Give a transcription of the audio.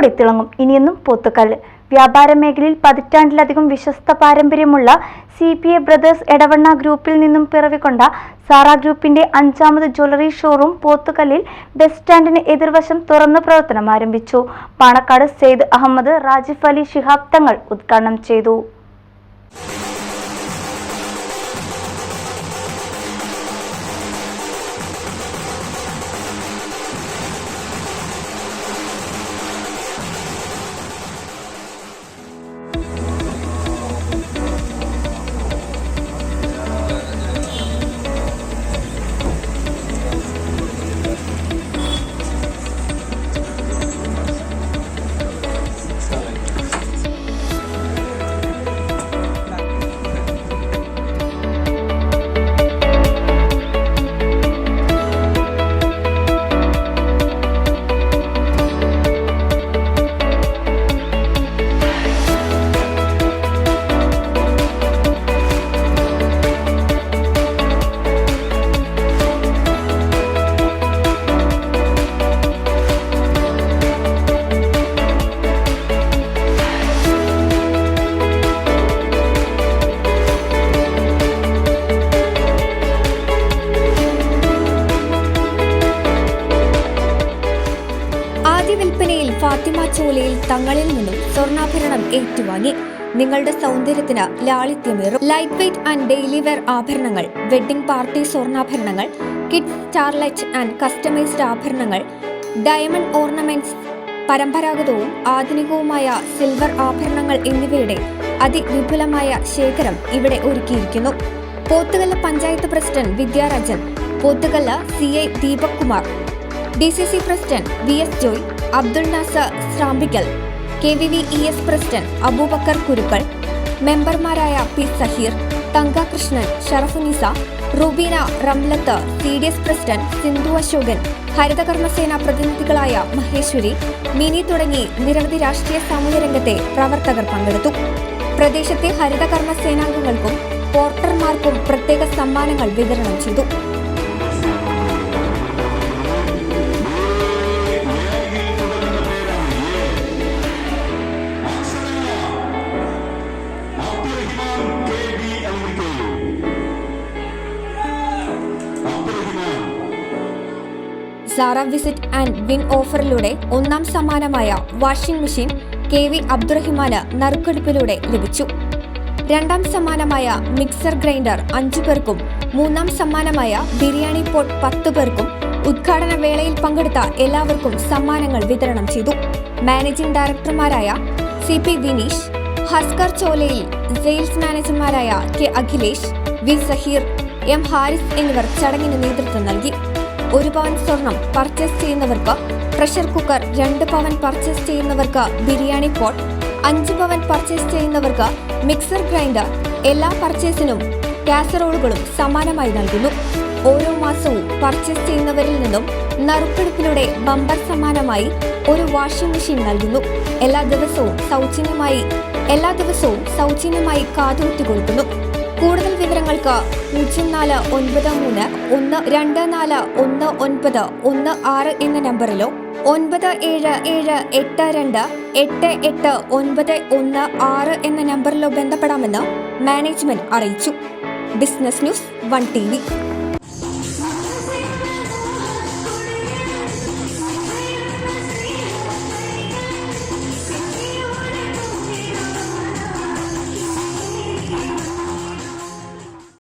ഓണത്തോടെ തിളങ്ങും ഇനിയെന്നും പോത്തുകല്ല്. വ്യാപാര മേഖലയിൽ പതിറ്റാണ്ടിലധികം വിശ്വസ്ത പാരമ്പര്യമുള്ള CPA ബ്രദേഴ്സ് എടവണ്ണ ഗ്രൂപ്പിൽ നിന്നും പിറവികൊണ്ട സാറ ഗ്രൂപ്പിന്റെ 5ാമത് ജ്വല്ലറി ഷോറൂം പോത്തുകല്ലിൽ ബസ് സ്റ്റാൻഡിന് എതിർവശം തുറന്ന് പ്രവർത്തനം ആരംഭിച്ചു. പാണക്കാട് സെയ്ദ് അഹമ്മദ് റാജിഫ് അലി ശിഹാബ് തങ്ങൾ ഉദ്ഘാടനം ചെയ്തു. വിൽപ്പനയിൽ ഫാത്തിമ ചോലയിൽ തങ്ങളിൽ നിന്നും സ്വർണ്ണാഭരണം ഏറ്റുവാങ്ങി. നിങ്ങളുടെ സൗന്ദര്യത്തിന് ലാളിത്യമേറും light weight and daily wear ആഭരണങ്ങൾ, വെഡ്ഡിംഗ് പാർട്ടി സ്വർണ്ണാഭരണങ്ങൾ, കിഡ്സ് സ്റ്റാർലൈറ്റ് ആൻഡ് കസ്റ്റമൈസ്ഡ് ആഭരണങ്ങൾ, ഡയമണ്ട് ഓർണമെന്റ്സ്, പരമ്പരാഗതവും ആധുനികവുമായ സിൽവർ ആഭരണങ്ങൾ എന്നിവയുടെ അതിവിപുലമായ ശേഖരം ഇവിടെ ഒരുക്കിയിരിക്കുന്നു. Pothukallu panchayat president Vidyarajan, Pothukallu CI Deepak Kumar, DCC president VS Joy, Abdul Nasar Srampikkal, KVVES president Aboobacker Kurukkal, മെമ്പർമാരായ P Saheer, Thanka Krishnan, Sharafunisa, Rubeena Ramlath, CDS president Sindhu Ashokan, Harithakarmasena പ്രതിനിധികളായ മഹേശ്വരി, മിനി തുടങ്ങി നിരവധി രാഷ്ട്രീയ സാമൂഹ്യ രംഗത്തെ പ്രവർത്തകർ പങ്കെടുത്തു. പ്രദേശത്തെ ഹരിതകർമ്മസേനാംഗങ്ങൾക്കും പോർട്ടർമാർക്കും പ്രത്യേക സമ്മാനങ്ങൾ വിതരണം ചെയ്തു. സാറ വിസിറ്റ് ആൻഡ് വിൻ ഓഫറിലൂടെ 1ാം സമ്മാനമായ വാഷിംഗ് മെഷീൻ KV അബ്ദുറഹിമാന് നറുക്കെടുപ്പിലൂടെ ലഭിച്ചു. 2ാം സമ്മാനമായ മിക്സർ ഗ്രൈൻഡർ 5 പേർക്കും 3ാം സമ്മാനമായ ബിരിയാണി പോട്ട് 10 പേർക്കും ഉദ്ഘാടന വേളയിൽ പങ്കെടുത്ത എല്ലാവർക്കും സമ്മാനങ്ങൾ വിതരണം ചെയ്തു. മാനേജിംഗ് ഡയറക്ടർമാരായ CP വിനീഷ്, ഹസ്കർ ചോലയിൽ സെയിൽസ് മാനേജർമാരായ K Akhilesh, V Saheer, M Haris എന്നിവർ ചടങ്ങിന് നേതൃത്വം നൽകി. 1 പവൻ സ്വർണം പർച്ചേസ് ചെയ്യുന്നവർക്ക് പ്രഷർ കുക്കർ, 2 പവൻ പർച്ചേസ് ചെയ്യുന്നവർക്ക് ബിരിയാണി പോട്ട്, 5 പവൻ പർച്ചേസ് ചെയ്യുന്നവർക്ക് മിക്സർ ഗ്രൈൻഡർ, എല്ലാ പർച്ചേസിനും കാസറോളുകളും സമ്മാനമായി നൽകുന്നു. ഓരോ മാസവും പർച്ചേസ് ചെയ്യുന്നവരിൽ നിന്നും നറുക്കെടുപ്പിലൂടെ ബമ്പർ സമ്മാനമായി 1 വാഷിംഗ് മെഷീൻ നൽകുന്നു. എല്ലാ ദിവസവും സൗജന്യമായി കാതുകുത്തി കൊടുക്കുന്നു. കൂടുതൽ വിവരങ്ങൾക്ക് 0411241916 എന്ന നമ്പറിലോ 9778288916 എന്ന നമ്പറിലോ ബന്ധപ്പെടാമെന്ന് മാനേജ്മെന്റ് അറിയിച്ചു. Business news 1 TV.